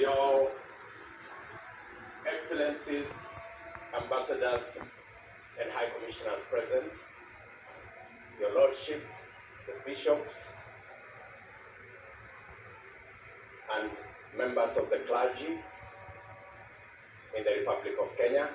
Your Excellencies, Ambassadors, and High Commissioners present, Your Lordship, the Bishops, and members of the clergy in the Republic of Kenya,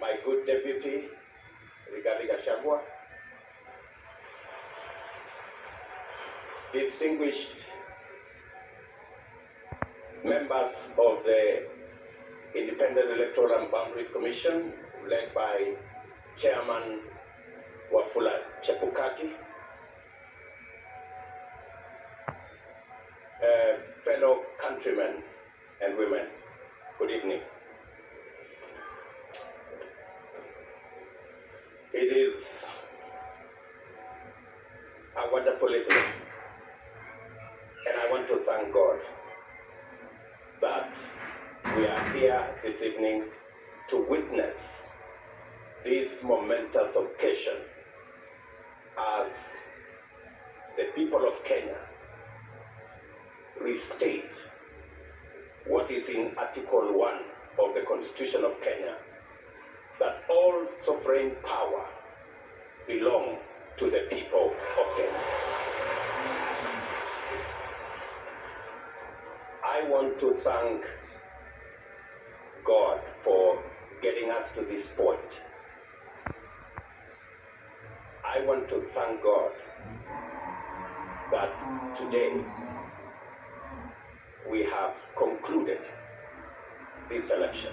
my good Deputy, Rigathi Gachagua, distinguished members of the Independent Electoral and Boundaries Commission, led by Chairman Wafula Chebukati, fellow countrymen and women, good evening. It is a wonderful evening, and I want to thank God that we are here this evening to witness this momentous occasion as the people of Kenya restate what is in Article 1 of the Constitution of Kenya, that all sovereign power belong to the people of Kenya. I want to thank God for getting us to this point. I want to thank God that today we have concluded this election.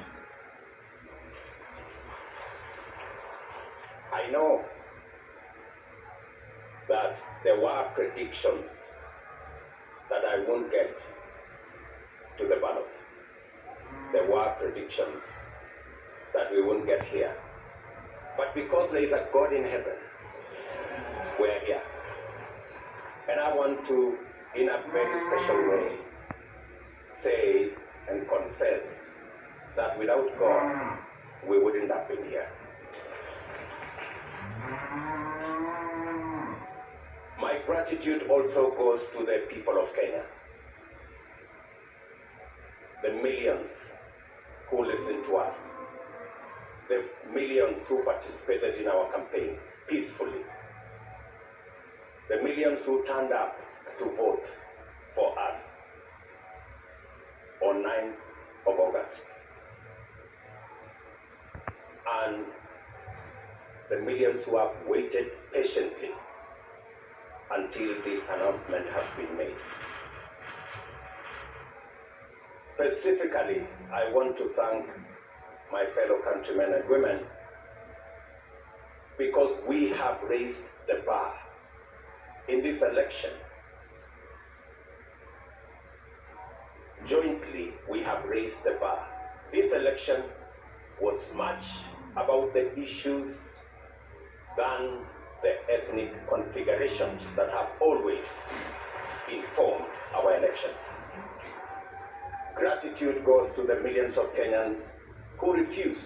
I know that there were predictions that I won't get to the ballot. There were predictions that we won't get here. But because there is a God in heaven, we're here. And I want to, in a very special way, say and confess that without God, we wouldn't have been here. My gratitude also goes to the people of Kenya, the millions who listened to us, the millions who participated in our campaign peacefully, the millions who turned up to vote for us on 9th of August, and the millions who have waited patiently until this announcement has been made. Specifically, I want to thank my fellow countrymen and women because we have raised the bar in this election. Jointly, we have raised the bar. This election was much about the issues than the ethnic configurations that have always informed our elections. Gratitude goes to the millions of Kenyans who refuse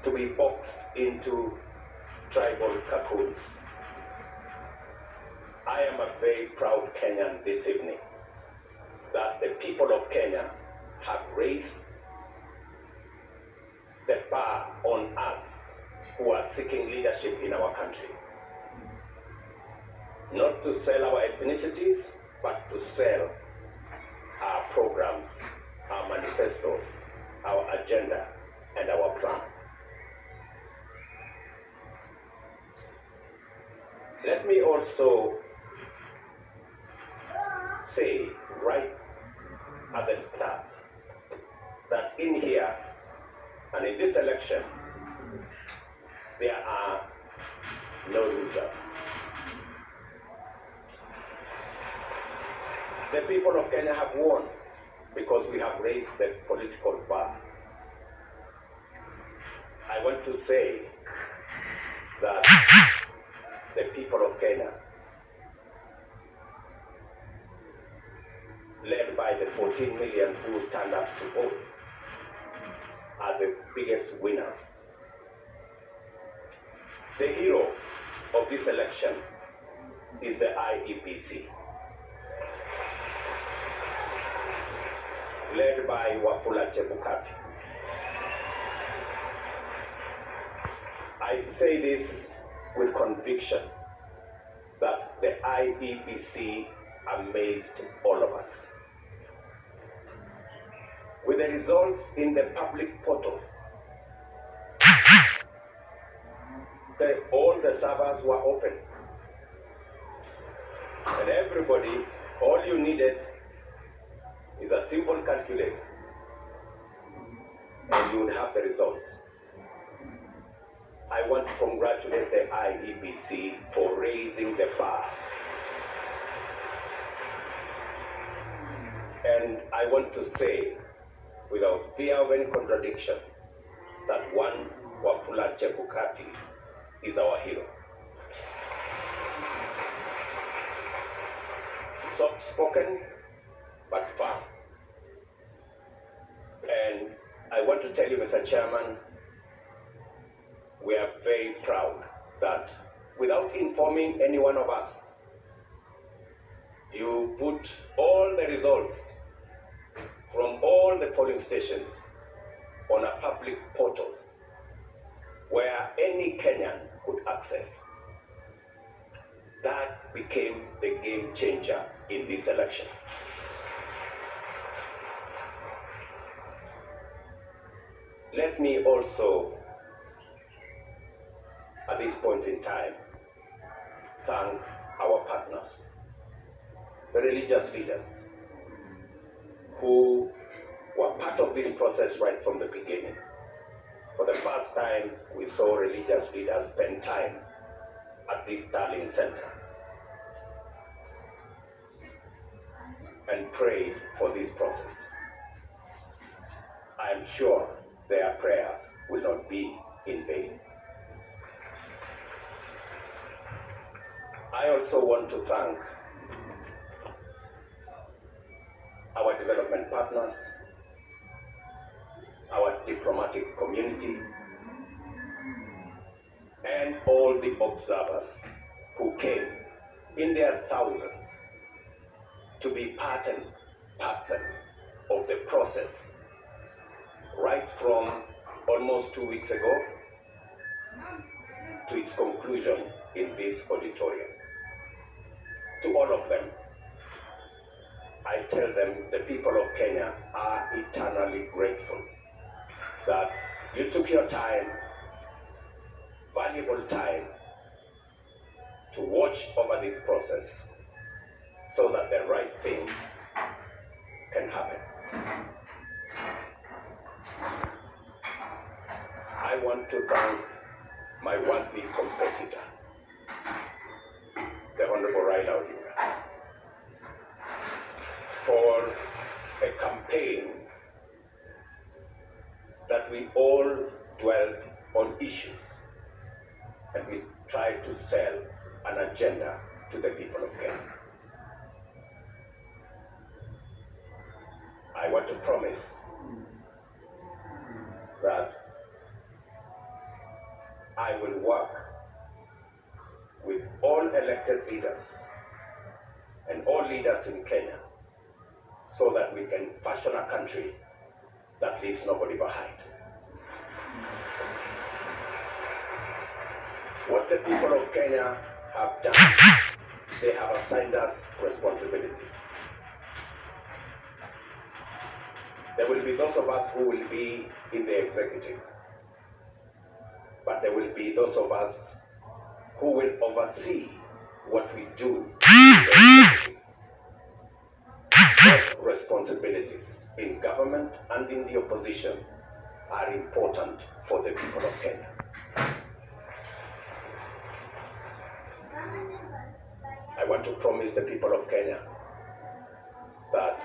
to be boxed into tribal cocoons. I am a very proud Kenyan this evening that the people of Kenya have raised the bar on us who are seeking leadership in our country. Not to sell our ethnicities, but to sell our programs, our manifesto, our agenda, and our plan. Let me also say right at the start that in here and in this election, there are no losers. The people of Kenya have won because we have raised the political bar. I want to say that the people of Kenya, led by the 14 million who stand up to vote, are the biggest winners. The hero of this election is the IEBC. led by Wafula Chebukati. I say this with conviction that the IEBC amazed all of us. With the results in the public portal, all the servers were open. And everybody, all you needed is a simple calculator, and you would have the results. I want to congratulate the IEBC for raising the bar. And I want to say, without fear of any contradiction, that one Wafula Chebukati is our hero. Soft-spoken, but firm. And I want to tell you, Mr. Chairman, we are very proud that without informing any one of us, you put all the results from all the polling stations on a public portal where any Kenyan could access. That became the game changer in this election. Let me also, at this point in time, thank our partners, the religious leaders, who were part of this process right from the beginning. For the first time, we saw religious leaders spend time at this Darling Center and prayed for this process. I am sure their prayers will not be in vain. I also want to thank our development partners, our diplomatic community, and all the observers who came in their thousands to be part and parcel of the process right from almost 2 weeks ago to its conclusion in this auditorium. To all of them, I tell them the people of Kenya are eternally grateful that you took your time, valuable time, to watch over this process so that the right thing can happen. I want to thank my worthy competitor, the Honorable Raila Odinga, for a campaign that we all dwelled on issues and we tried to sell an agenda to the people of Kenya. I want to promise that I will work with all elected leaders and all leaders in Kenya so that we can fashion a country that leaves nobody behind. What the people of Kenya have done, they have assigned us responsibilities. There will be those of us who will be in the executive, but there will be those of us who will oversee what we do in the executive. Both responsibilities in government and in the opposition are important for the people of Kenya. I want to promise the people of Kenya that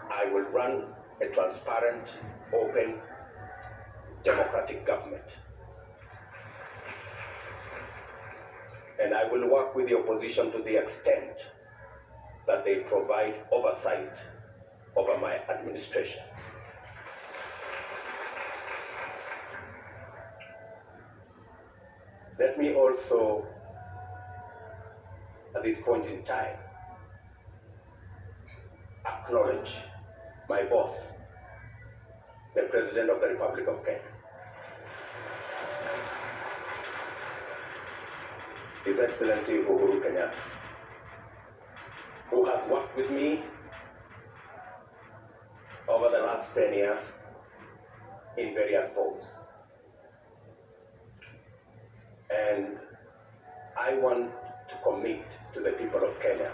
I will run a transparent, open, democratic government. And I will work with the opposition to the extent that they provide oversight over my administration. Let me also, at this point in time, acknowledge my boss, the President of the Republic of Kenya, His Excellency Uhuru Kenyatta, who has worked with me over the last 10 years in various forms. And I want to commit to the people of Kenya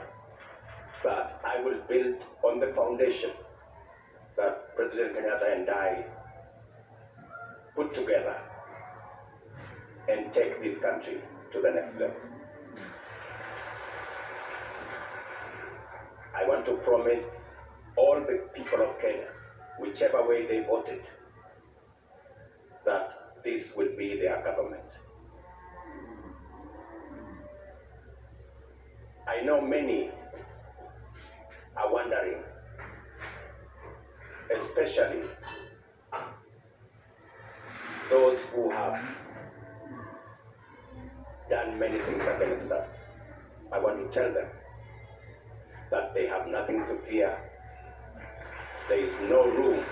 that I will build on the foundation that President Kenyatta and I put together and take this country to the next level. I want to promise all the people of Kenya, whichever way they voted, that this will be their government. I know many are wondering, especially those who have done many things against us. I want to tell them that they have nothing to fear. There is no room.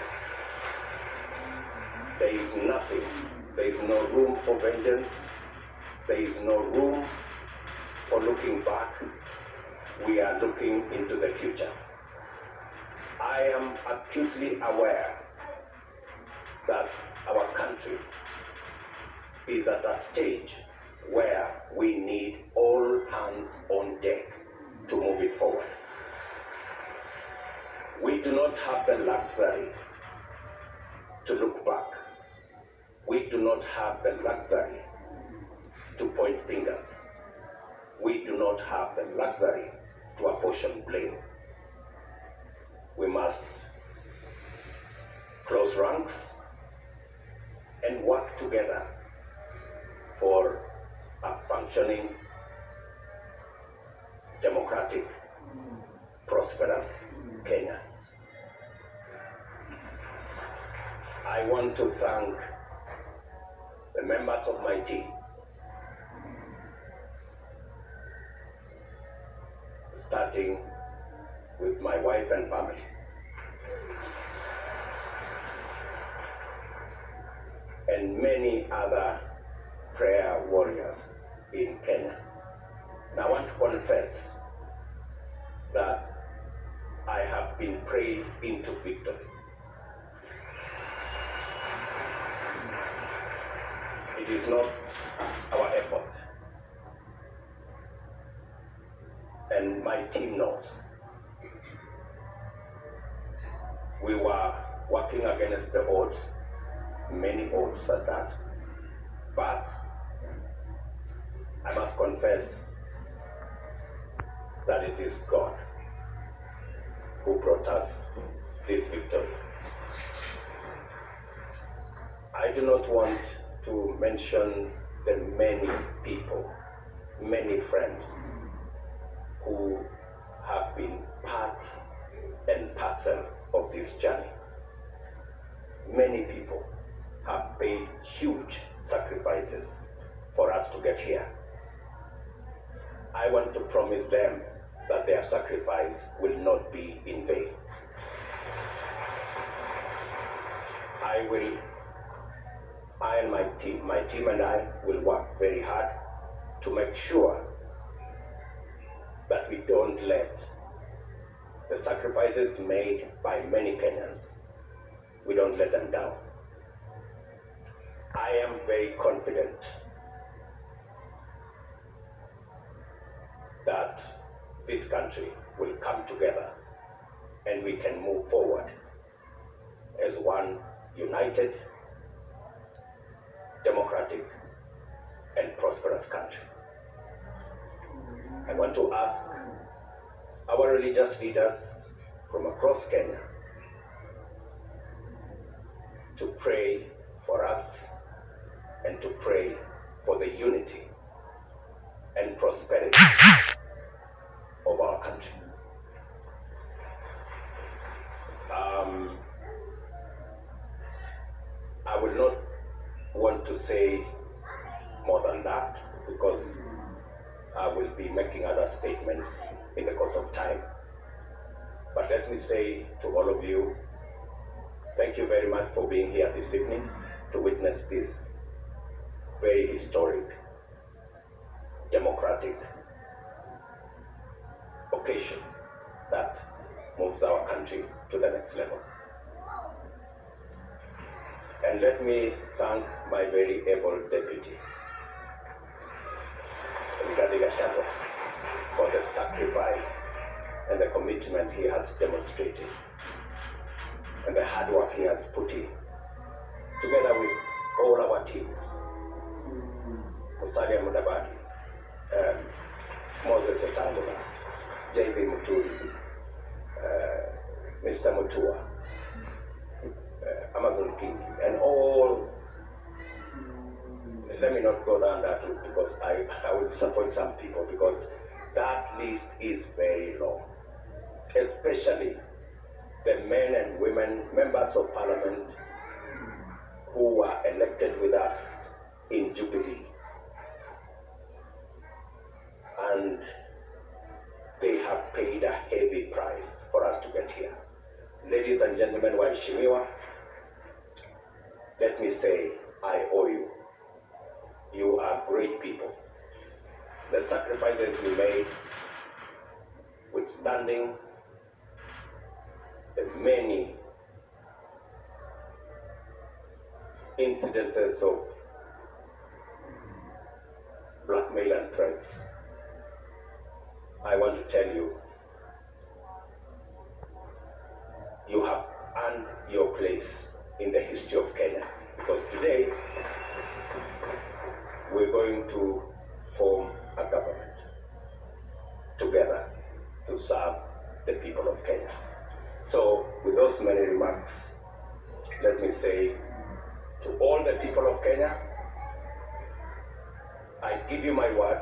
There is nothing. There is no room for vengeance. There is no room for looking back. We are looking into the future. I am acutely aware that our country is at a stage where we need all hands on deck to move it forward. We do not have the luxury to look back. We do not have the luxury to point fingers. We do not have the luxury to apportion blame. We must close ranks and work together for a functioning, democratic, prosperous Kenya. I want to thank the members of my team, starting with my wife and family, and many other prayer warriors in Kenya. And I want to confess that I have been prayed into victory. It is not our effort. And my team knows. We were working against the odds, many odds at that. But I must confess that it is God who brought us this victory. I do not want to mention the many people, many friends who have been part and parcel of this journey. Many people have paid huge sacrifices for us to get here. I want to promise them that their sacrifice will not be in vain. I and my team and I will work very hard to make sure that we don't let the sacrifices made by many Kenyans, we don't let them down. I am very confident that this country will come together and we can move forward as one united, democratic, and prosperous country. I want to ask our religious leaders from across Kenya to pray for us and to pray for the unity and prosperity of our country. I will not want to say more than that because I will be making other statements in the course of time. But let me say to all of you Thank you very much for being here this evening to witness this very historic, democratic occasion that moves our country to the next level. And let me thank my very able deputy, for the sacrifice and the commitment he has demonstrated and the hard work he has put in, together with all our teams, Musalia Mudavadi, Moses Otangula, J.B. Muturi, Mr. Mutua, Amazon King, and all. Let me not go down that route because I will disappoint some people, because that list is very long, especially the men and women members of parliament who were elected with us in Jubilee, and they have paid a heavy price for us to get here. Ladies and gentlemen, Waheshimiwa, let me say I owe you. You are great people. The sacrifices you made, withstanding the many incidences of blackmail and threats, I want to tell you, you have earned your place in the history of Kenya, because today we're going to form a government together to serve the people of Kenya. So, with those many remarks, let me say to all the people of Kenya, I give you my word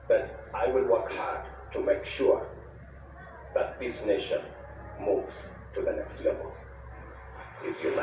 that I will work hard to make sure that this nation moves to the next level. If you like.